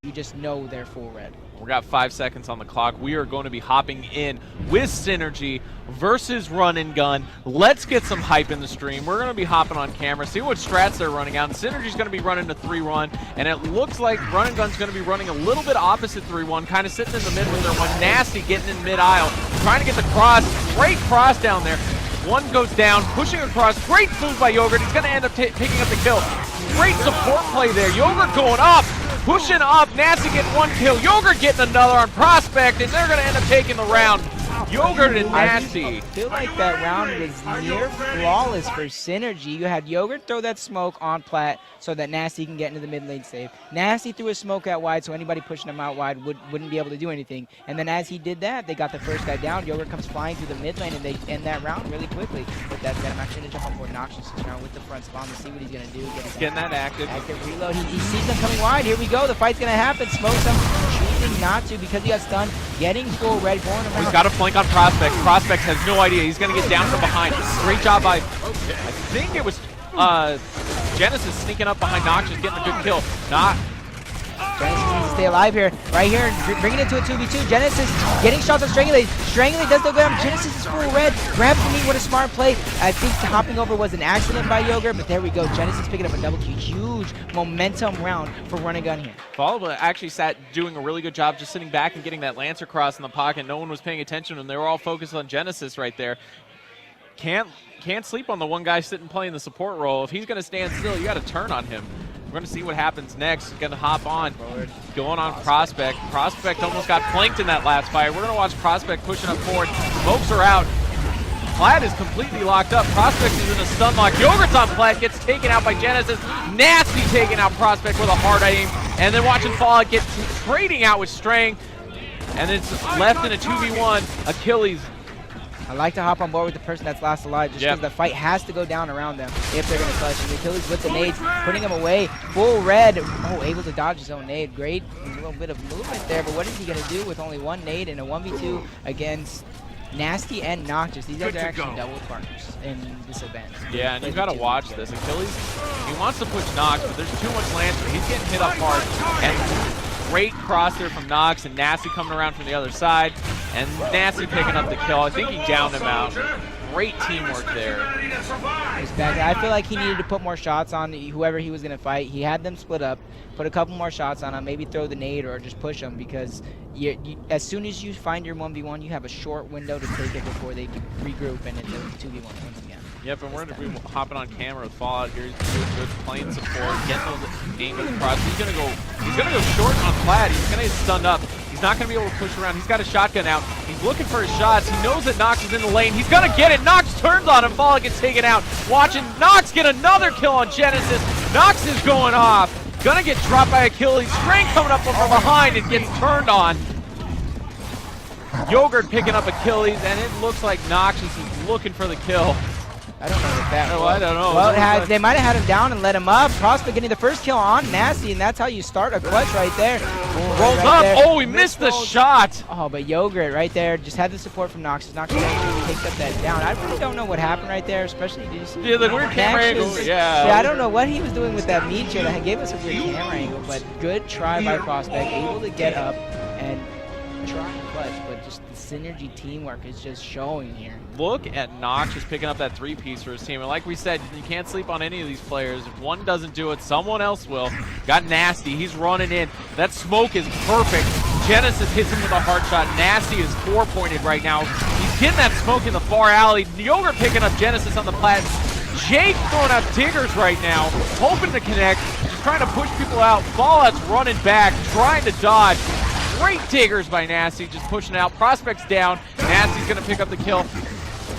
You just know they're full red. We got 5 seconds on the clock. We are going to be hopping in with Synergy versus RunNGun. Let's get some hype in the stream. We're going to be hopping on camera, see what strats they're running out. And Synergy's going to be running a 3-1, and it looks like RunNGun's going to be running a little bit opposite 3-1, kind of sitting in the mid with their one. Nasty getting in mid-aisle, trying to get the cross. Great cross down there. One goes down, pushing across. Great move by Yogurt. He's going to end up picking up the kill. Great support play there. Yogurt going up. Pushing up, Nasty getting one kill, Yogurt getting another on Prospect, and they're going to end up taking the round. Yogurt and Nasty. I feel like that round was near flawless for Synergy. You had Yogurt throw that smoke on Plat so that Nasty can get into the mid lane save. Nasty threw a smoke out wide, so anybody pushing him out wide wouldn't be able to do anything. And then as he did that, they got the first guy down. Yogurt comes flying through the mid lane, and they end that round really quickly. With that said, I'm actually going to jump on board Noxious now with the front spawn to see what he's going to do. Getting that active. Active reload. He sees them coming wide. Here we go. The fight's going to happen. Smokes him. Choosing not to because he got stunned. Getting full red. Going around. He's got a flank on Prospect. Prospect has no idea. He's going to get down from behind. Great job by, I think it was Genesis sneaking up behind Noxious, getting a good kill. Genesis needs to stay alive here. Right here, bringing it to a 2v2. Genesis getting shots on Strangulate. Strangulate does no good. Genesis is full red. Grabs the knee. What a smart play. I think hopping over was an accident by Yogurt, but there we go. Genesis picking up a double kill. Huge momentum round for RunNGun here. Follow actually sat doing a really good job just sitting back and getting that Lancer cross in the pocket. No one was paying attention, and they were all focused on Genesis right there. Can't sleep on the one guy sitting playing the support role. If he's going to stand still, you got to turn on him. We're going to see what happens next. He's going to hop on, going on Prospect. Prospect almost got flanked in that last fight. We're going to watch Prospect pushing up forward. Smokes are out. Plat is completely locked up. Prospect is in a stun lock. Yogurt's on Plat, gets taken out by Genesis. Nasty taking out Prospect with a hard aim. And then watching Fallout get trading out with Strang. And it's left in a 2v1. Achilles. I like to hop on board with the person that's last alive just because the fight has to go down around them if they're going to clutch. And Achilles with the nades, putting him away. Full red. Oh, able to dodge his own nade. Great little bit of movement there, but what is he going to do with only one nade in a 1v2 against Nasty and Noxious? These guys are actually double partners in this event. Yeah, and you've got to watch this. Achilles, he wants to push Nox, but there's too much Lancer. He's getting hit up hard. And great cross there from Nox, and Nasty coming around from the other side. And Nasty picking up the kill. I think he downed him out. Great teamwork there. I feel like he needed to put more shots on whoever he was going to fight. He had them split up, put a couple more shots on him, maybe throw the nade or just push them because as soon as you find your 1v1, you have a short window to take it before they regroup and it's a 2v1 once again. Yep, and we're going to be hopping on camera with Fallout here. He's doing good playing support, getting those aim across. He's gonna go short on Plat. He's gonna get stunned up. He's not gonna be able to push around. He's got a shotgun out. He's looking for his shots. He knows that Nox is in the lane. He's gonna get it. Nox turns on him. Fallout gets taken out. Watching Nox get another kill on Genesis. Nox is going off. Gonna get dropped by Achilles. Strang coming up from behind and gets turned on. Yogurt picking up Achilles, and it looks like Noxious is looking for the kill. I don't know what that was. I don't know. Well, they might have had him down and let him up. Prospect getting the first kill on Nasty, and that's how you start a clutch right there. Rolls up. There. Oh, he missed the shot. Oh, but Yogurt right there just had the support from Noxious. Noxious actually picked up that down. I really don't know what happened right there, especially did you see the weird camera angle. Yeah, I don't know what he was doing with that meat chair that gave us a weird camera angle, but good try by Prospect, able to get up and try and clutch, but just the synergy teamwork is just showing here. Look at Nox just picking up that 3-piece for his team. And like we said, you can't sleep on any of these players. If one doesn't do it, someone else will. Got Nasty. He's running in. That smoke is perfect. Genesis hits him with a hard shot. Nasty is 4-pointed right now. He's getting that smoke in the far alley. Yogurt picking up Genesis on the plat. Jake throwing out diggers right now, hoping to connect. Just trying to push people out. Fallout's running back, trying to dodge. Great diggers by Nasty, just pushing out. Prospect's down. Nasty's going to pick up the kill.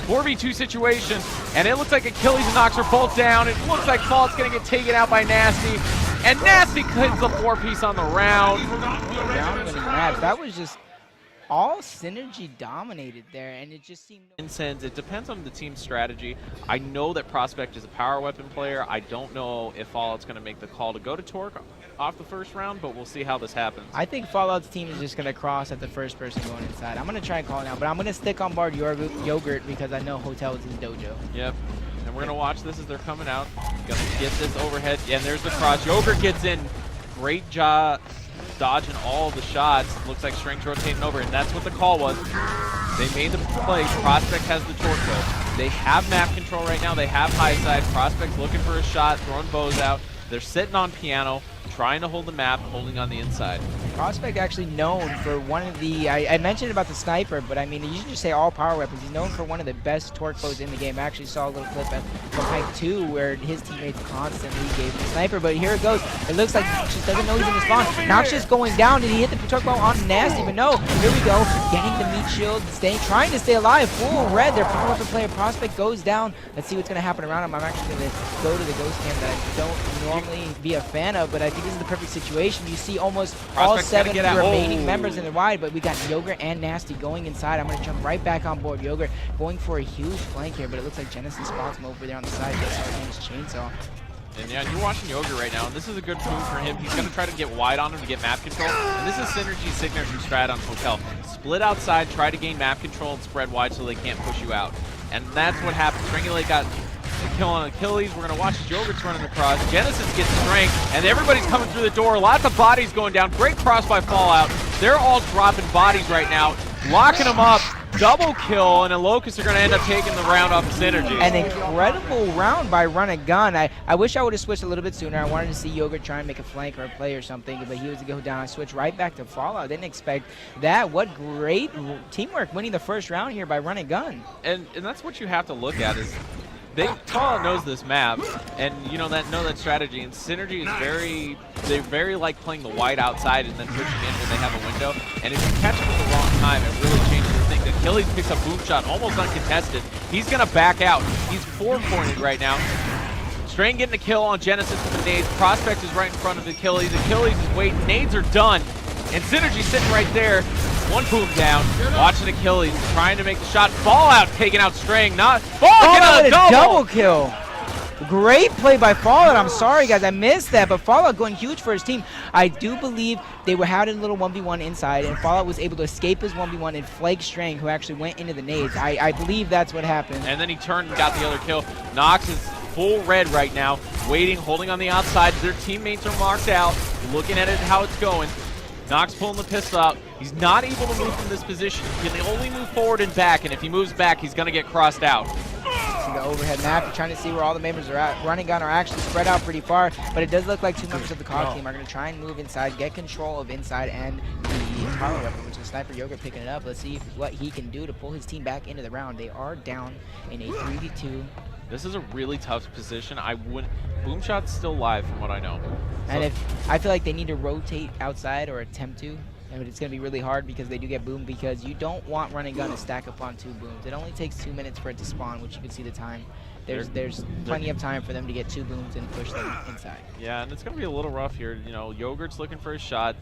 4v2 situation, and it looks like Achilles and Nox are both down. It looks like Fallout's going to get taken out by Nasty, and Nasty cuts the 4-piece on the round. That was just all synergy dominated there, and it just seemed... It depends on the team's strategy. I know that Prospect is a power weapon player. I don't know if Fallout's going to make the call to go to Torque off the first round, but we'll see how this happens. I think Fallout's team is just going to cross at the first person going inside. I'm going to try and call it now, but I'm going to stick on board Yogurt because I know Hotel is his dojo. Yep. And we're going to watch this as they're coming out. Going to get this overhead. And there's the cross. Yogurt gets in. Great job. dodging all the shots. Looks like String's rotating over, and that's what the call was. They made the play. Prospect has the torque though. They have map control right now. They have high side. Prospect's looking for a shot, throwing bows out. They're sitting on piano, trying to hold the map, holding on the inside. Prospect actually known for one of the, I mentioned about the sniper, but I mean, you should just say all power weapons. He's known for one of the best torque bows in the game. I actually saw a little clip from Hype 2 where his teammates constantly gave him the sniper, but here it goes. It looks like he just doesn't know he's in the spawn. Nox just going down. Did he hit the torque bow on Nasty? But no, here we go. Getting the meat shield, trying to stay alive. Full red, their power weapon player Prospect goes down. Let's see what's going to happen around him. I'm actually going to go to the ghost cam that I don't normally be a fan of, but I think this is the perfect situation. You see almost all 7 remaining members in the wide, but we got Yogurt and Nasty going inside. I'm going to jump right back on board. Yogurt going for a huge flank here, but it looks like Genesis spawns him over there on the side. Just his chainsaw. And yeah, you're watching Yogurt right now, and this is a good move for him. He's going to try to get wide on him to get map control. And this is Synergy's signature strat on Hotel. Split outside, try to gain map control, and spread wide so they can't push you out. And that's what happened. Strangulate got a kill on Achilles. We're going to watch as Yogurt's running across. Genesis gets strength, and everybody's coming through the door. Lots of bodies going down. Great cross by Fallout. They're all dropping bodies right now, locking them up. Double kill, and Locust are going to end up taking the round off of Synergy. An incredible round by RunNGun. I wish I would have switched a little bit sooner. I wanted to see Yogurt try and make a flank or a play or something, but he was to go down. I switched right back to Fallout. Didn't expect that. What great teamwork winning the first round here by RunNGun. And that's what you have to look at is Fallout knows this map, and you know that strategy. And Synergy is they very like playing the wide outside and then pushing in when they have a window. And if you catch them at the wrong time, it really changes the thing. Achilles picks up boom shot, almost uncontested. He's gonna back out. He's 4-pointed right now. Strain getting a kill on Genesis with the nades. Prospect is right in front of Achilles. Achilles is waiting. Nades are done, and Synergy sitting right there. One boom down, watching Achilles, trying to make the shot. Fallout taking out Strang, not Fallout, a double kill. Great play by Fallout. I'm sorry, guys, I missed that, but Fallout going huge for his team. I do believe they were having a little 1v1 inside, and Fallout was able to escape his 1v1 and flake Strang, who actually went into the nades. I believe that's what happened. And then he turned and got the other kill. Nox is full red right now, waiting, holding on the outside. Their teammates are marked out, looking at it, how it's going. Nox pulling the pistol out. He's not able to move from this position. He can only move forward and back, and if he moves back, he's going to get crossed out. See the overhead map. You're trying to see where all the members are at. RunNGun are actually spread out pretty far, but it does look like 2 members of the COG team are going to try and move inside, get control of inside and the power weapon, which is Sniper Yogurt picking it up. Let's see what he can do to pull his team back into the round. They are down in a 3v2. This is a really tough position. Boomshot's still live from what I know. And I feel like they need to rotate outside or attempt to, but it's going to be really hard because they do get boom, because you don't want RunNGun to stack up on 2 booms. It only takes 2 minutes for it to spawn, which you can see the time. There's plenty of time for them to get 2 booms and push them inside. Yeah, and it's going to be a little rough here. You know, Yogurt's looking for a shot.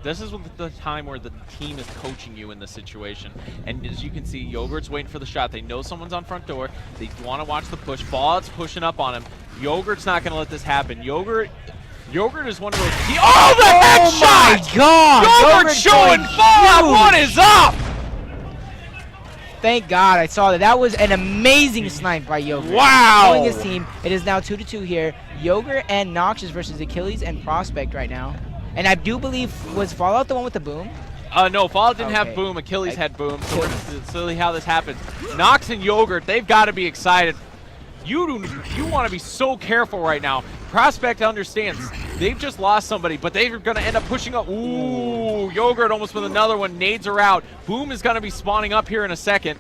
This is the time where the team is coaching you in this situation. And as you can see, Yogurt's waiting for the shot. They know someone's on front door. They want to watch the push. Fallout's pushing up on him. Yogurt's not going to let this happen. Yogurt is one of those. Oh, the headshot! Oh my God! Yogurt showing Fallout. What is up? Thank God I saw that. That was an amazing snipe by Yogurt. Wow! Pulling his team. It is now 2-2 here. Yogurt and Noxious versus Achilles and Prospect right now. And I do believe, was Fallout the one with the boom? No, Fallout didn't have boom. Achilles had boom. So we're going to see how this happens. Nox and Yogurt, they've got to be excited. You want to be so careful right now. Prospect understands. They've just lost somebody, but they're going to end up pushing up. Ooh, Yogurt almost with another one. Nades are out. Boom is going to be spawning up here in a second.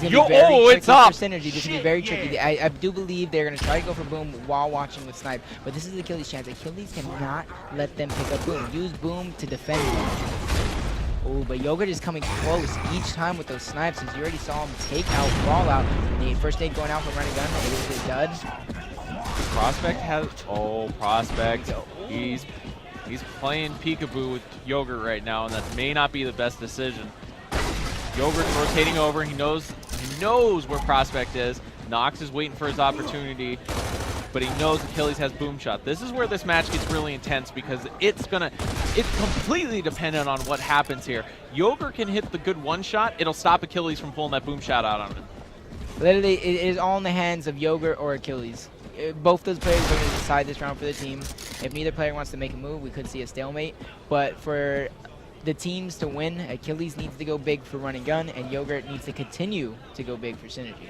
It's up. Synergy. This is going to be very tricky. I do believe they're going to try to go for boom while watching with snipe, but this is Achilles' chance. Achilles cannot let them pick up boom. Use boom to defend them. Oh, but Yogurt is coming close each time with those snipes, as you already saw him take out Fallout. First aid going out from RunNGun. It is a dud. Prospect has. Oh, Prospect. He's playing peekaboo with Yogurt right now, and that may not be the best decision. Yogurt's rotating over. He knows where Prospect is. Nox is waiting for his opportunity, but he knows Achilles has boom shot. This is where this match gets really intense, because it's completely dependent on what happens here. Yogurt can hit the good one shot. It'll stop Achilles from pulling that boom shot out on him. Literally, it is all in the hands of Yogurt or Achilles. both those players are going to decide this round for the team. If neither player wants to make a move, we could see a stalemate. But for the teams to win, Achilles needs to go big for RunNGun, and Yogurt needs to continue to go big for Synergy.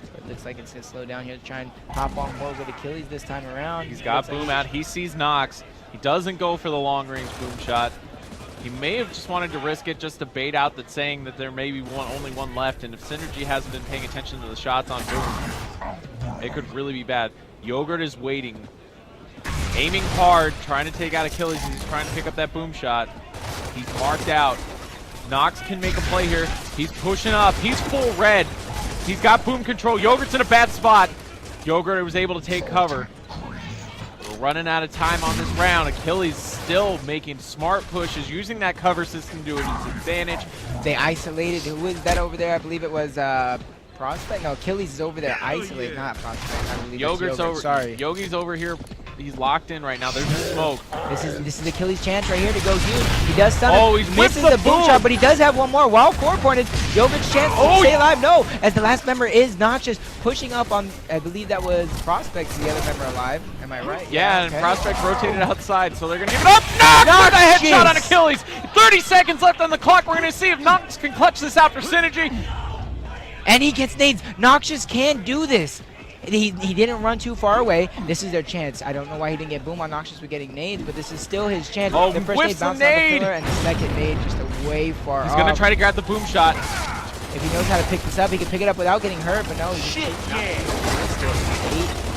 So it looks like it's going to slow down here to try and hop on board with Achilles this time around. He's got Boom out. He sees Nox. He doesn't go for the long-range Boom shot. He may have just wanted to risk it just to bait out that saying that there may be only one left, and if Synergy hasn't been paying attention to the shots on Boom, it could really be bad. Yogurt is waiting, aiming hard, trying to take out Achilles. He's trying to pick up that Boom shot. He's marked out. Nox can make a play here. He's pushing up. He's full red. He's got Boom control. Yogurt's in a bad spot. Yogurt was able to take cover. We're running out of time on this round. Achilles still making smart pushes, using that cover system to his advantage. They isolated. Who was that over there? I believe it was Prospect. No, Achilles is over there isolated, not Prospect. I believe Yogurt's Yogurt. over. Sorry. Yogi's over here. He's locked in right now. There's the smoke. This is Achilles' chance right here to go huge. He does stun Oh, him. he's Misses whipped the the boom boom. shot, but he does have one more. While four-pointed, Yogurt's chance to stay alive. No, as the last member is Noxious pushing up on, I believe that was Prospect's the other member alive. Am I right? Yeah, okay. and Prospect rotated outside, so they're going to give it up. Nox with a headshot on Achilles. 30 seconds left on the clock. We're going to see if Nox can clutch this out for Synergy. And he gets nades. Noxious can do this. He didn't run too far away. This is their chance. I don't know why he didn't get Boom on Noxious with getting nades, but this is still his chance. Oh, the first whips nade bounced the off the nade. pillar, and the second nade just a way far He's off. going to try to grab the Boom shot. If he knows how to pick this up, he can pick it up without getting hurt, but no, he just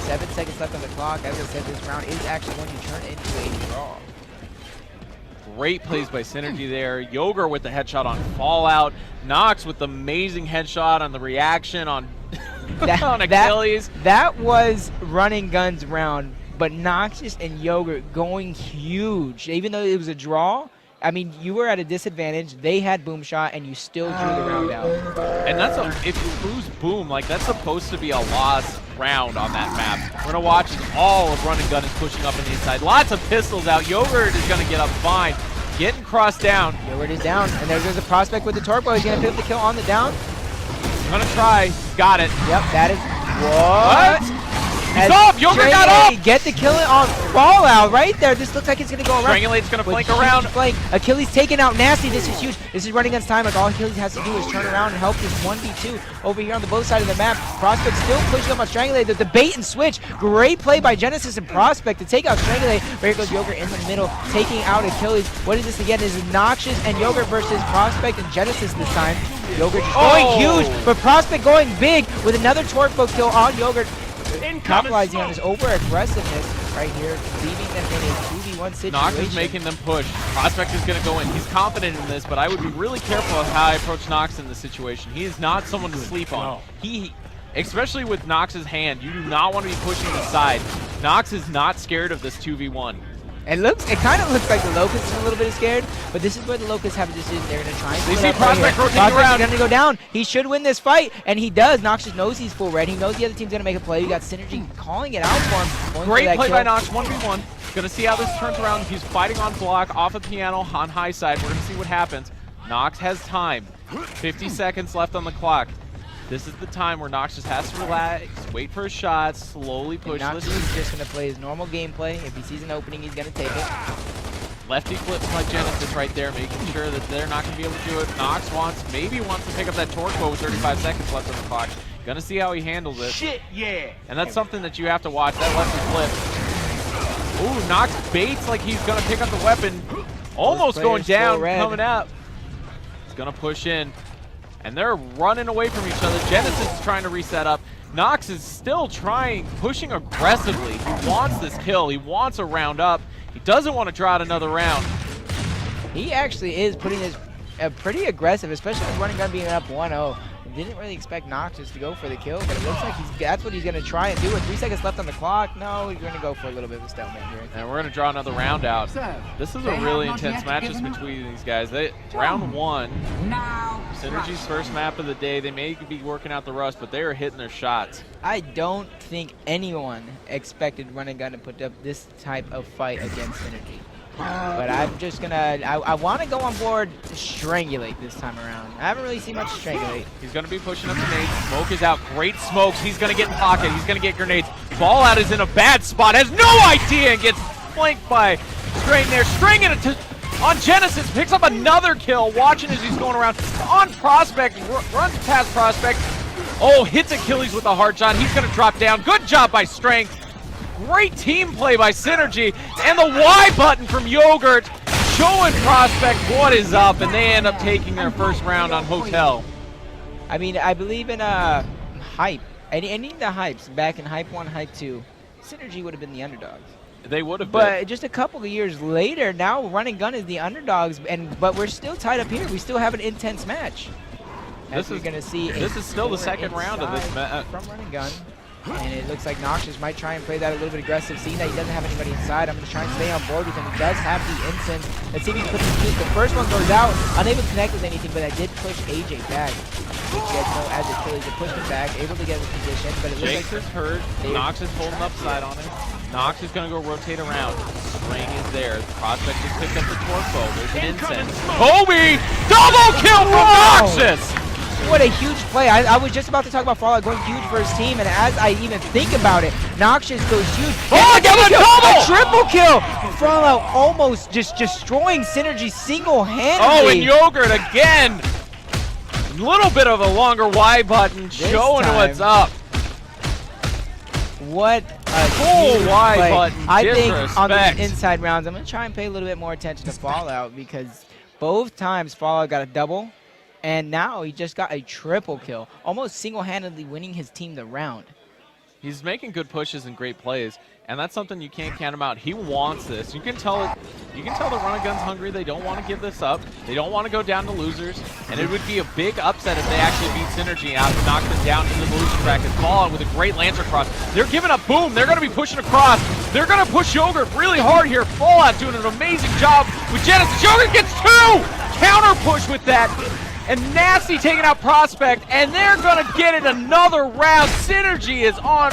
7 seconds left on the clock. As I said, this round is actually going to turn into a draw. Great plays by Synergy there. Yogurt with the headshot on Fallout. Nox with the amazing headshot on the reaction on, on Achilles. That was RunNGun's round, but Noxious and Yogurt going huge. Even though it was a draw, I mean, you were at a disadvantage. They had Boom shot, and you still drew the round out. And that's if you lose Boom, like that's supposed to be a lost round on that map. We're gonna watch as all of RunNGun is pushing up on the inside. Lots of pistols out. Yogurt is gonna get up fine. Getting crossed down. Yogurt is down, and there's a Prospect with the Torpo. He's gonna pick up the kill on the down. Gonna try. Got it. Yep, that is what? He's off! Yogurt got off! Get the kill on Fallout right there. This looks like it's going to go around. Strangulate's going to flank around. Flank. Achilles taking out Nasty. This is huge. This is RunNGun's time. Like all Achilles has to do is turn around and help this 1v2 over here on the both sides of the map. Prospect still pushing up on Strangulate. The bait and switch. Great play by Genesis and Prospect to take out Strangulate. Here goes Yogurt in the middle, taking out Achilles. What is this again? This is Noxious and Yogurt versus Prospect and Genesis this time. Yogurt just going huge, but Prospect going big with another Torpo kill on Yogurt. Capitalizing on his over-aggressiveness right here, leaving them in a 2v1 situation. Nox is making them push. Prospect is going to go in. He's confident in this, but I would be really careful of how I approach Nox in this situation. He is not someone to sleep on. Especially with Nox's hand, you do not want to be pushing the side. Nox is not scared of this 2v1. It kind of looks like the Locust is a little bit scared, but this is where the Locusts have a decision. They're going to try and they see Prospect rotating around. Prospect's going to go down. He should win this fight, and he does. Nox just knows he's full red. He knows the other team's going to make a play. You got Synergy calling it out for him. Great play by Nox, 1v1. Gonna see how this turns around. He's fighting on block, off a piano, on high side. We're gonna see what happens. Nox has time. 50 seconds left on the clock. This is the time where Nox just has to relax, wait for his shots, slowly push. Nox is just gonna play his normal gameplay. If he sees an opening, he's gonna take it. Lefty flips by Genesis right there, making sure that they're not gonna be able to do it. Nox maybe wants to pick up that Torque with 35 seconds left on the clock. Gonna see how he handles it. Shit, yeah. And that's something that you have to watch, that lefty flip. Ooh, Nox baits like he's gonna pick up the weapon. Almost going down, coming up. He's gonna push in. And they're running away from each other. Genesis is trying to reset up. Nox is still pushing aggressively. He wants this kill. He wants a round up. He doesn't want to draw out another round. He actually is putting his pretty aggressive, especially with RunNGun being up 1-0. Didn't really expect Noxious to go for the kill, but it looks like that's what he's going to try and do. With 3 seconds left on the clock, no, he's going to go for a little bit of a stalemate here. And we're going to draw another round out. This is a really intense match between these guys. Round one, Synergy's first map of the day. They may be working out the rust, but they are hitting their shots. I don't think anyone expected RunNGun to put up this type of fight against Synergy. But I'm just gonna, I want to go on board to Strangulate this time around. I haven't really seen much Strangulate. He's going to be pushing up the nades. Smoke is out. Great smokes. He's going to get in pocket. He's going to get grenades. Fallout is in a bad spot. Has no idea and gets flanked by Strain there. Stringing it on Genesis. Picks up another kill. Watching as he's going around. On Prospect. Runs past Prospect. Oh, hits Achilles with a hard shot. He's going to drop down. Good job by Strength. Great team play by Synergy. And the Y button from Yogurt showing Prospect what is up. And they end up taking their first round on Hotel. I mean, I believe in Hype. Any of the Hypes, back in Hype 1, Hype 2, Synergy would have been the underdogs. They would have But been. just a couple of years later, now RunNGun is the underdogs, but we're still tied up here. We still have an intense match. This is going to see. This is still the second round of this match from RunNGun. And it looks like Noxious might try and play that a little bit aggressive, seeing that he doesn't have anybody inside. I'm going to try and stay on board with him. He does have the incense. Let's see if he can put his juice. The first one goes out, unable to connect with anything, but I did push AJ back. Which gets no as Achilles. It pushed him back, able to get the position, but it looks Jakes like is hurt. Nox is holding upside on him. Nox is going to go rotate around. Spring is there. Prospect just picked up the Torpo. There's an incense. Kobe! Double kill from Noxus! What a huge play. I was just about to talk about Fallout going huge for his team, and as I even think about it, Noxious goes huge. Oh, get a double! A triple kill! Fallout almost just destroying Synergy single-handedly. Oh, and Yogurt again! Little bit of a longer Y button showing what's up. What a full huge Y play. button. I think on Disrespect. these inside rounds, I'm going to try and pay a little bit more attention to Fallout because both times Fallout got a double. And now he just got a triple kill, almost single-handedly winning his team the round. He's making good pushes and great plays, and that's something you can't count him out. He wants this. You can tell it. You can tell the RunNGun's hungry. They don't want to give this up. They don't want to go down to losers, and it would be a big upset if they actually beat Synergy out and knock them down into the loser bracket. Fallout with a great Lancer cross. They're giving up Boom. They're going to be pushing across. They're going to push Yogurt really hard here. Fallout doing an amazing job with Genesis. Yogurt gets two! Counter push with that. And Nasty taking out Prospect, and they're going to get it another round. Synergy is on,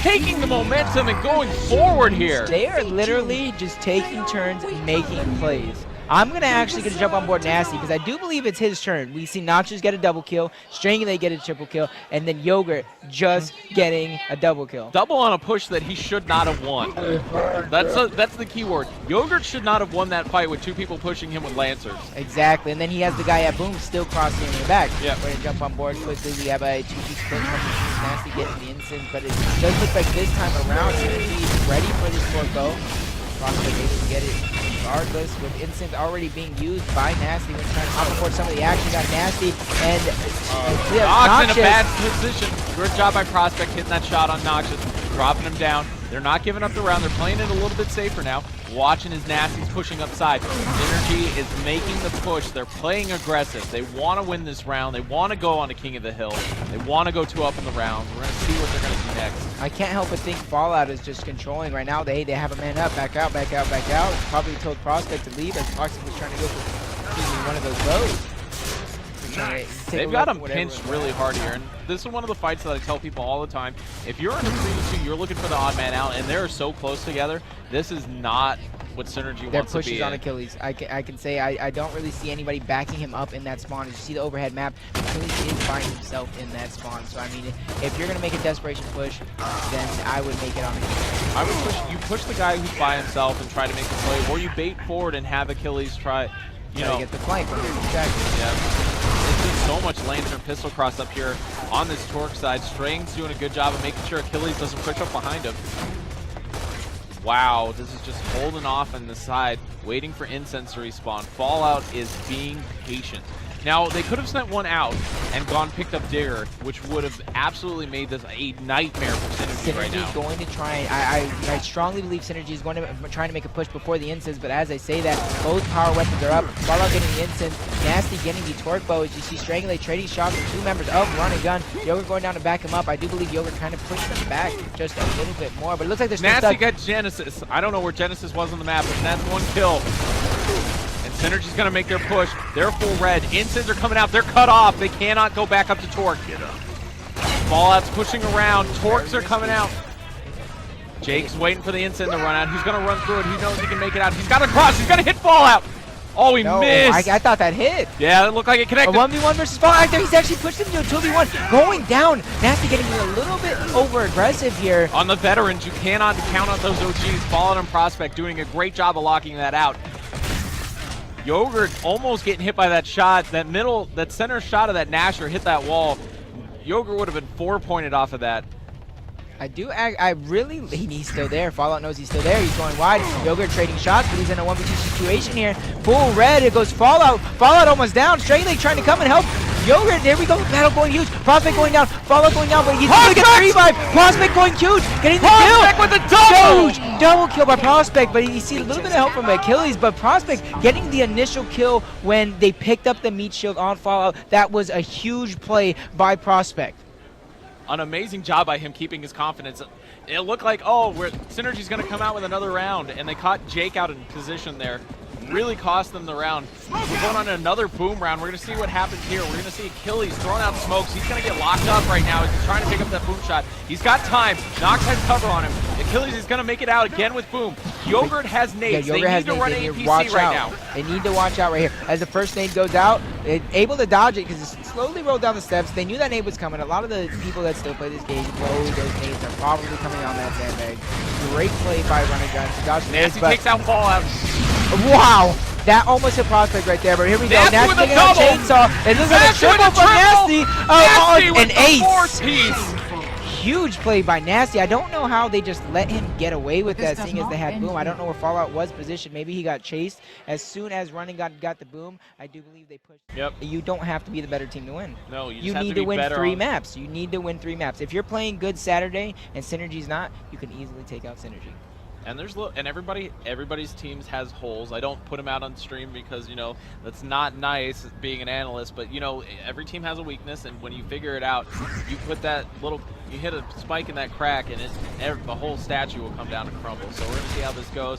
taking the momentum and going forward here. They are literally just taking turns making plays. I'm going to actually jump on board Nasty because I do believe it's his turn. We see Noxious get a double kill, Strangulate get a triple kill, and then Yogurt just getting a double kill. Double on a push that he should not have won. That's the key word. Yogurt should not have won that fight with two people pushing him with Lancers. Exactly, and then he has the guy at Boom still crossing in the back. Yeah. We're going to jump on board quickly. We have a 2-piece split from the team. Nasty getting the instance, but it does look like this time around Synergy is ready for this Torpo. Prospect able to get it regardless, with Instant already being used by Nasty when trying to hop aboard some of the action. Got Nasty and Nox in a bad position. Good job by Prospect hitting that shot on Noxious, dropping him down. They're not giving up the round. They're playing it a little bit safer now. Watching as Nasty's pushing upside. Synergy is making the push. They're playing aggressive. They want to win this round. They want to go on to King of the Hill. They want to go 2-up in the rounds. We're going to see what they're going to do next. I can't help but think Fallout is just controlling right now. They have a man up, back out, back out, back out. Probably told Prospect to leave as Prospect was trying to go for one of those lows. They've got him pinched really hard here, and this is one of the fights that I tell people all the time. If you're in a 3-2, you're looking for the odd man out, and they're so close together, this is not what Synergy wants to be pushes on Achilles. I can say I don't really see anybody backing him up in that spawn. As you see the overhead map, Achilles is by himself in that spawn. So I mean, if you're gonna make a desperation push, then I would make it on Achilles. I would push the guy who's by himself and try to make the play, or you bait forward and have Achilles try, you know, get the flank. Yeah. It's just so much Lantern pistol cross up here on this Torque side. Strang's doing a good job of making sure Achilles doesn't push up behind him. Wow, this is just holding off on the side, waiting for Incense to respawn. Fallout is being patient. Now, they could have sent one out and picked up Digger, which would have absolutely made this a nightmare for Synergy right now. Synergy is going to try, I strongly believe Synergy is going to try to make a push before the incense, but as I say that, both power weapons are up. Fallout getting the incense, Nasty getting the torque bow. As you see Strangulate trading shots with two members of RunNGun. Yogurt going down to back him up. I do believe Yogurt kind of pushed them back just a little bit more, but it looks like they're still Nasty stuck. got Genesis. I don't know where Genesis was on the map, but that's one kill. Synergy's going to make their push. They're full red. Incense are coming out. They're cut off. They cannot go back up to Torque. Fallout's pushing around. Torques are coming out. Jake's waiting for the instant to run out. He's going to run through it. He knows he can make it out. He's got to cross. He's going to hit Fallout. Oh, he missed. I thought that hit. Yeah, it looked like it connected. A 1v1 versus Fallout. He's actually pushed him to a 2v1. Going down. Nasty getting a little bit over-aggressive here. On the veterans, you cannot count out those OGs. Fallout and Prospect doing a great job of locking that out. Yogurt almost getting hit by that shot. That center shot of that Nasher hit that wall. Yogurt would have been 4-pointed off of that. He's still there. Fallout knows he's still there. He's going wide. Yogurt trading shots, but he's in a 1v2 situation here. Full red, it goes Fallout. Fallout almost down. Straight Leg trying to come and help. Yogurt, there we go. Battle going huge. Prospect going down. Fallout going down, but he's going to get 3-5. Prospect going huge. Getting the kill. Prospect with the double. Huge double kill by Prospect, but you see a little bit of help from Achilles, but Prospect getting the initial kill when they picked up the meat shield on Fallout. That was a huge play by Prospect. An amazing job by him keeping his confidence. It looked like, oh, Synergy's going to come out with another round, and they caught Jake out in position there. Really cost them the round. We're going on another boom round. We're going to see what happens here. We're going to see Achilles throwing out smokes. He's going to get locked up right now as he's trying to pick up that boom shot. He's got time. Nox has cover on him. Achilles is going to make it out again with boom. Yogurt has nades. They need to run APC right now. They need to watch out right here. As the first nade goes out, able to dodge it because it slowly rolled down the steps. They knew that nade was coming. A lot of the people that still play this game know those nades are probably coming on that sandbag. Great play by RunNGun. Nasty takes out Fallout. Wow! That almost hit Prospect right there, but here we go. Nasty taking out Chainsaw. It looks like a triple from Nasty. An ace. Huge play by Nasty. I don't know how they just let him get away with that, seeing as they had boom. I don't know where Fallout was positioned. Maybe he got chased. As soon as RunNGun got the boom, I do believe they pushed. Yep. You don't have to be the better team to win. No, you need to win 3 maps. You need to win 3 maps. If you're playing good Saturday and Synergy's not, you can easily take out Synergy. And everybody's teams has holes. I don't put them out on stream because, you know, that's not nice being an analyst, but, you know, every team has a weakness, and when you figure it out, you put that you hit a spike in that crack, and the whole statue will come down and crumble. So we're going to see how this goes.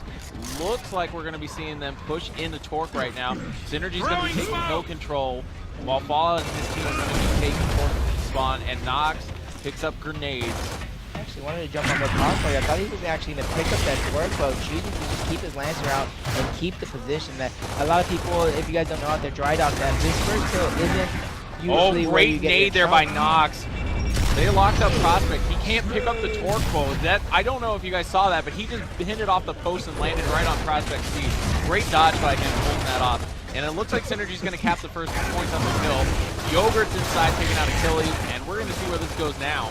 Looks like we're going to be seeing them push into Torque right now. Synergy's going to be taking no control, while Fallout and his team are going to be taking Torque spawn, and Nox picks up grenades. Actually wanted to jump on the Prospect. I thought he was actually going to pick up that work, but choosing to just keep his Lancer out and keep the position that a lot of people, if you guys don't know out there, dry dock that. This first kill isn't usually where you get nade there by Nox. They locked up Prospect. He can't pick up the torque bow. I don't know if you guys saw that, but he just hit it off the post and landed right on Prospect's feet. Great dodge by him pulling that off. And it looks like Synergy's going to cap the first points on the kill. Yogurt's inside picking out Achilles, and we're going to see where this goes now.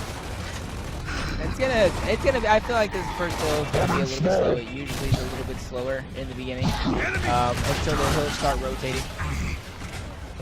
It's gonna be, I feel like this first hill is gonna be a little bit slow. It usually is a little bit slower in the beginning until the hills start rotating.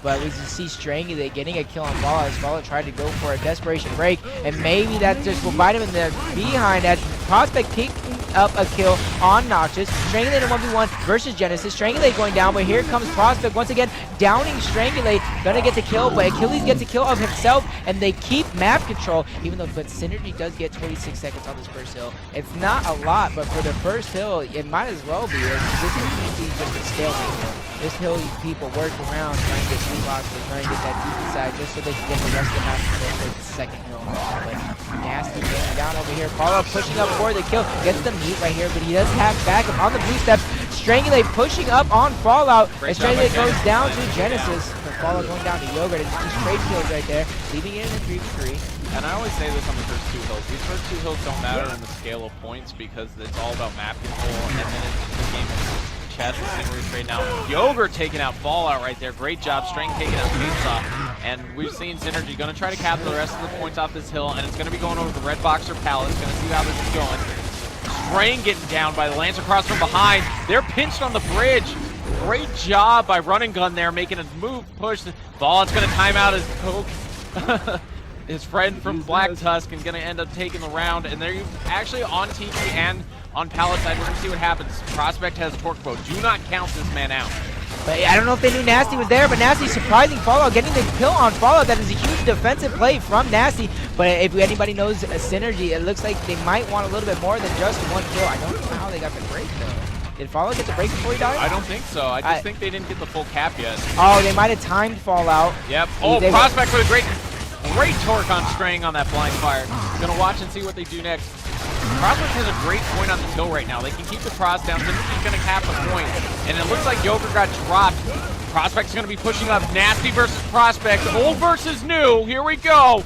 But we just see Strangulate getting a kill on Fallout as Fallout tried to go for a desperation break, and maybe that just will bite him in the behind as Prospect picking up a kill on Noxious. Strangulate in 1v1 versus Genesis. Strangulate going down, but here comes Prospect once again, downing Strangulate. Gonna get the kill, but Achilles gets a kill of himself, and they keep map control, even though, but Synergy does get 26 seconds on this first hill. It's not a lot, but for the first hill, it might as well be. This is just a stalemate. This hill, people work around trying to get 2 boxes, trying to get that deep side just so they can get the rest of the map for the second hill. But Nasty getting down over here. Fallout pushing up for the kill. Gets the meat right here, but he does have backup on the blue steps. Strangulate pushing up on Fallout. And Strangulate goes down to Genesis. But Fallout going down to Yogurt. It's just trade kills right there, leaving it in a 3v3. And I always say this on the first 2 hills. These first 2 hills don't matter in the scale of points because it's all about map control, and then it's the game of chess and Synergy trade now. Yogurt taking out Fallout right there. Great job. Strang taking out Chainsaw. And we've seen Synergy going to try to cap the rest of the points off this hill, and it's going to be going over the red box or pallet. Going to see how this is going. Strang getting down by the Lancer Cross from behind. They're pinched on the bridge. Great job by RunNGun there, making a move, push. Fallout's going to time out his Coke. His friend from Black Tusk and going to end up taking the round. And they're actually on TP and on pallet side. We're going to see what happens. Prospect has Torque Bow. Do not count this man out. But I don't know if they knew Nasty was there, but Nasty surprising Fallout, getting the kill on Fallout. That is a huge defensive play from Nasty. But if anybody knows a Synergy, it looks like they might want a little bit more than just 1 kill. I don't know how they got the break, though. Did Fallout get the break before he died? I don't think so. I just think they didn't get the full cap yet. Oh, they might have timed Fallout. Yep. Oh, Prospect with a great torque on Strang on that blind fire. Gonna watch and see what they do next. Prospect has a great point on the hill right now. They can keep the cross down. Synergy's going to cap a point. And it looks like Yogurt got dropped. Prospect's going to be pushing up. Nasty versus Prospect. Old versus new. Here we go.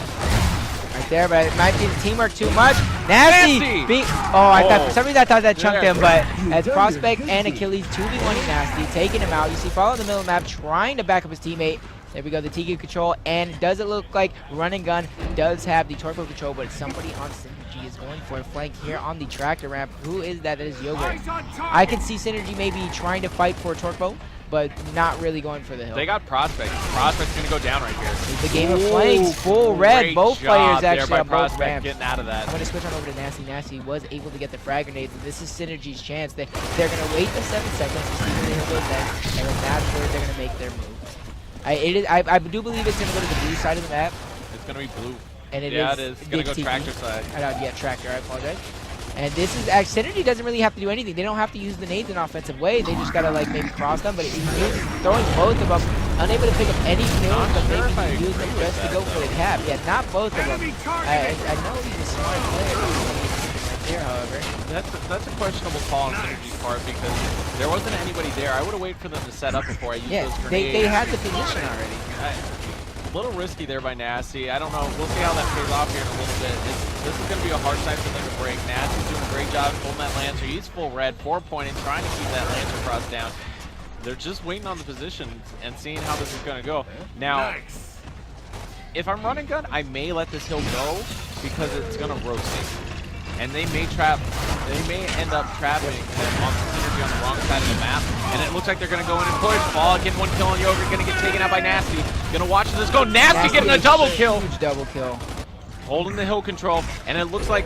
Right there, but it might be the teamwork too much. Nasty! I thought, for some reason I thought that chunked him, but as Prospect and Achilles 2v1ing Nasty, taking him out. You see Follow in the middle of the map trying to back up his teammate. There we go, the Tiki control, and does it look like RunNGun does have the Torpo control, but somebody on Synergy is going for a flank here on the tractor ramp. Who is that? That is Yogurt. I can see Synergy maybe trying to fight for Torpo, but not really going for the hill. They got Prospect. Prospect's going to go down right here. It's the game of flanks, full red. Both players actually on both ramps. Getting out of that. I'm going to switch on over to Nasty. Nasty was able to get the frag grenades, and this is Synergy's chance. They're going to wait the 7 seconds to see where the hill goes next, and then that's where they're going to make their move. I do believe it's going to go to the blue side of the map. It's going to be blue. And it is. It's going to go tractor side. Yeah, tractor. I apologize. And this is actually, Synergy doesn't really have to do anything. They don't have to use the nades in an offensive way. They just got to like maybe cross them. But he's throwing both of them, unable to pick up any kills, but maybe use them just to go for the cap. Yeah, not both of them. I know he's a smart player. There, however, that's a questionable call on Synergy's part because there wasn't anybody there. I would have waited for them to set up before I used those grenades. They had the position already. A little risky there by Nasty. I don't know. We'll see how that pays off here in a little bit. This is going to be a hard time for them to break. Nasty's doing a great job holding that Lancer. He's full red, 4-pointing, trying to keep that Lancer cross down. They're just waiting on the position and seeing how this is going to go. Now, if I'm RunNGun, I may let this hill go because it's going to rotate. And they may end up trapping them on Synergy on the wrong side of the map. And it looks like they're going to go in and push. Ball, getting one kill on Yogurt, going to get taken out by Nasty. Going to watch this go. Nasty getting a double kill. Huge double kill. Holding the hill control. And it looks like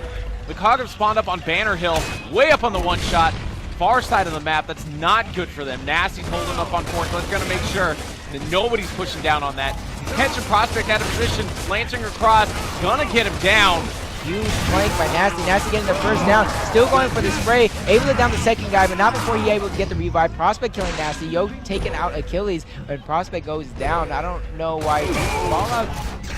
the Cog have spawned up on Banner Hill, way up on the one shot. Far side of the map. That's not good for them. Nasty's holding up on Port. Let's going to make sure that nobody's pushing down on that. He's catching Prospect out of position. Lancing across. Going to get him down. Huge flank by Nasty. Nasty getting the first down. Still going for the spray. Able to down the second guy, but not before he able to get the revive. Prospect killing Nasty. Yogurt taking out Achilles when Prospect goes down. I don't know why.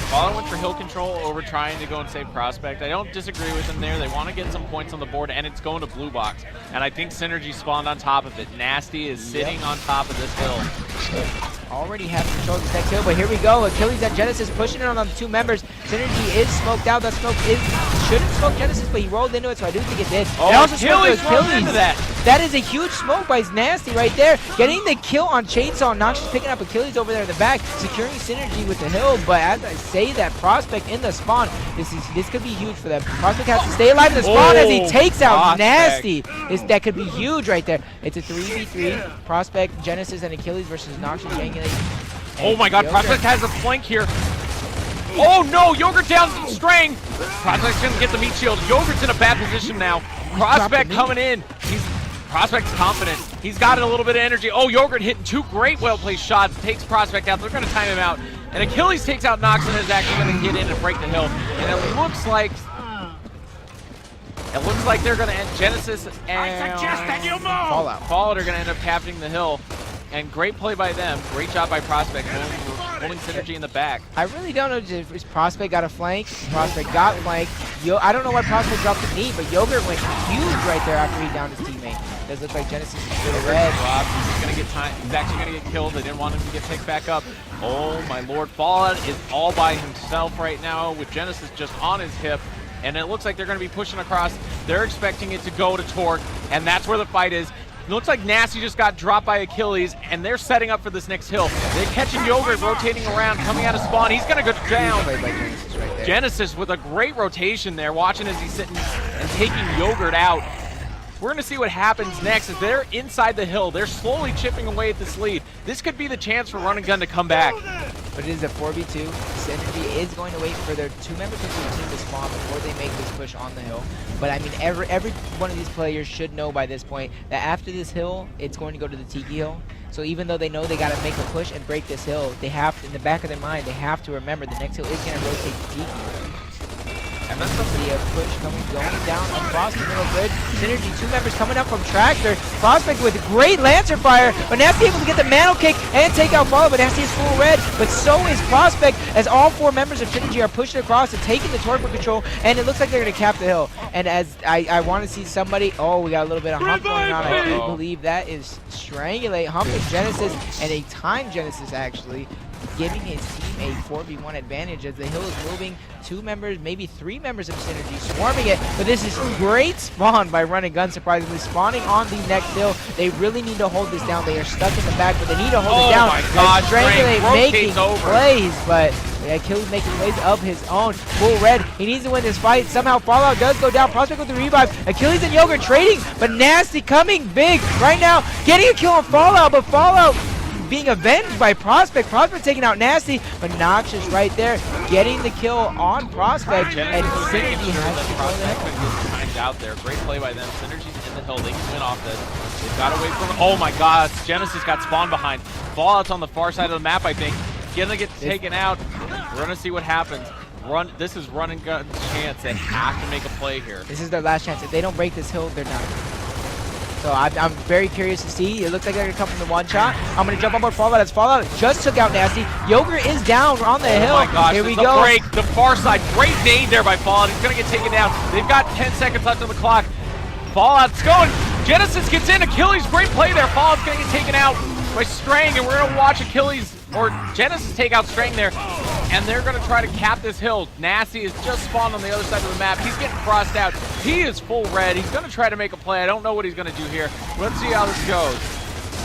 Fallout went for hill control over trying to go and save Prospect. I don't disagree with him there. They want to get some points on the board, and it's going to blue box. And I think Synergy spawned on top of it. Nasty is sitting on top of this hill. Already have control of the next hill, but here we go. Achilles at Genesis pushing it on the two members. Synergy is smoked out. That smoke shouldn't smoke Genesis, but he rolled into it, so I do think it did. Oh, and also Achilles rolled into that. That is a huge smoke by Nasty right there. Getting the kill on Chainsaw. Noxious picking up Achilles over there in the back, securing Synergy with the hill. But as I say that, Prospect in the spawn, this could be huge for them. Prospect has to stay alive in the spawn as he takes out Nasty. That could be huge right there. It's a 3v3. Prospect, Genesis, and Achilles versus Noxious, Yanking. Oh my god, Prospect has a flank here. Oh no, Yogurt down Strang. Prospect's gonna get the meat shield. Yogurt's in a bad position now. Prospect coming in. Prospect's confident. He's got a little bit of energy. Oh, Yogurt hitting two great well-placed shots. Takes Prospect out. They're gonna time him out. And Achilles takes out Nox and is actually gonna get in and break the hill. And it looks like they're gonna end Genesis and Fallout are gonna end up capturing the hill. And great play by them. Great job by Prospect, holding Synergy in the back. I really don't know if Prospect got a flank. Prospect got flanked. I don't know why Prospect dropped the knee, but Yogurt went huge right there after he downed his teammate. Does look like Genesis is still red. He's gonna get time. He's actually gonna get killed. They didn't want him to get picked back up. Oh my lord, Fallout is all by himself right now with Genesis just on his hip. And it looks like they're gonna be pushing across. They're expecting it to go to Torque, and that's where the fight is. It looks like Nasty just got dropped by Achilles, and they're setting up for this next hill. They're catching Yogurt, rotating around, coming out of spawn. He's going to go down. Played by Genesis right there. Genesis with a great rotation there, watching as he's sitting and taking Yogurt out. We're going to see what happens next as they're inside the hill. They're slowly chipping away at this lead. This could be the chance for RunNGun to come back. But it is a 4v2. Synergy is going to wait for their two members of the team to spawn before they make this push on the hill. But I mean, every one of these players should know by this point that after this hill, it's going to go to the Tiki Hill. So even though they know they got to make a push and break this hill, they have to, in the back of their mind, they have to remember the next hill is going to rotate the Tiki Hill. And that's something a push going down across the middle bridge. Synergy, 2 members coming up from Tractor. Prospect with great Lancer fire, but Nasty able to get the Mantle Kick and take out Follow, but Nasty is full red, but so is Prospect, as all 4 members of Synergy are pushing across and taking the torpor control, and it looks like they're going to cap the hill. And as I want to see somebody, oh, we got a little bit of hump going on. I do believe that is Strangulate, Hump and Genesis, and a time Genesis actually, giving his team a 4v1 advantage as the hill is moving. 2 members, maybe 3 members of Synergy swarming it, but this is great spawn by RunNGun, surprisingly spawning on the next hill. They really need to hold this down. They are stuck in the back, but they need to hold it down. Oh my God, Strangulate making over. plays, but Achilles making plays of his own. Full red, he needs to win this fight. Somehow Fallout does go down. Prospect with the revive. Achilles and Yogurt trading, but Nasty coming big right now, getting a kill on Fallout, but Fallout being avenged by Prospect. Prospect taking out Nasty, but Noxious right there getting the kill on Prospect, and Synergy has to go there. Timed out there. Great play by them. Synergy's in the hill. They can win off this. They've got to wait for. Oh my God! Genesis got spawned behind. Fallout's on the far side of the map, I think. Gonna get taken out. We're gonna see what happens. This is RunNGun's chance. They have to make a play here. This is their last chance. If they don't break this hill, they're done. So I'm very curious to see. It looks like they're going to come from the one shot. I'm going to jump on board Fallout as Fallout just took out Nasty. Yogurt is down on the hill. Oh my gosh, here we go. Break. The far side. Great nade there by Fallout. He's going to get taken down. They've got 10 seconds left on the clock. Fallout's going. Genesis gets in. Achilles, great play there. Fallout's going to get taken out by Strang, and we're going to watch Achilles or Genesis take out Strang there. And they're going to try to cap this hill. Nasty is just spawned on the other side of the map. He's getting crossed out. He is full red. He's going to try to make a play. I don't know what he's going to do here. Let's see how this goes.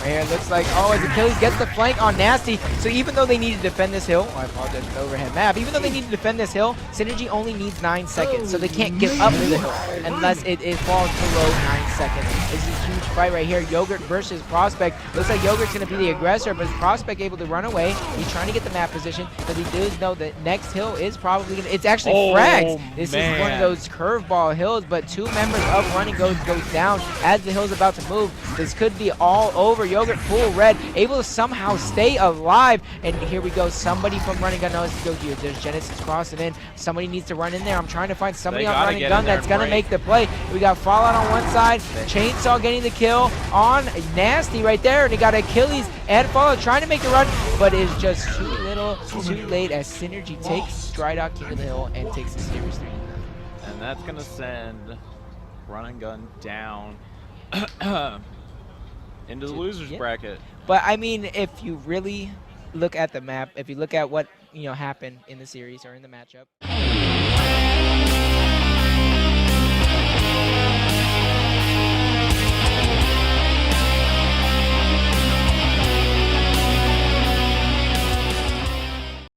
Right here, it looks like, oh, as Achilles gets the flank on Nasty. So even though they need to defend this hill, I apologize for the overhead map, even though they need to defend this hill, Synergy only needs 9 seconds. So they can't get up to the hill unless it falls below 9 seconds. This is a huge fight right here. Yogurt versus Prospect. Looks like Yogurt's going to be the aggressor, but is Prospect able to run away? He's trying to get the map position, but he does know that next hill is probably going to, it's actually frags. This is one of those curveball hills, but 2 members of RunNGun goes down as the hill's about to move. This could be all over. Yogurt full red, able to somehow stay alive, and here we go. Somebody from RunNGun knows to go here. There's Genesis crossing in. Somebody needs to run in there. I'm trying to find somebody on RunNGun that's going to make the play. We got Fallout on one side, Chainsaw getting the kill on Nasty right there, and he got Achilles and Fallout trying to make the run, but it's just too little, too late as Synergy takes Strydock King of the Hill and takes the series 3. And that's going to send RunNGun down into the losers bracket. But I mean, if you really look at the map, if you look at what happened in the series or in the matchup.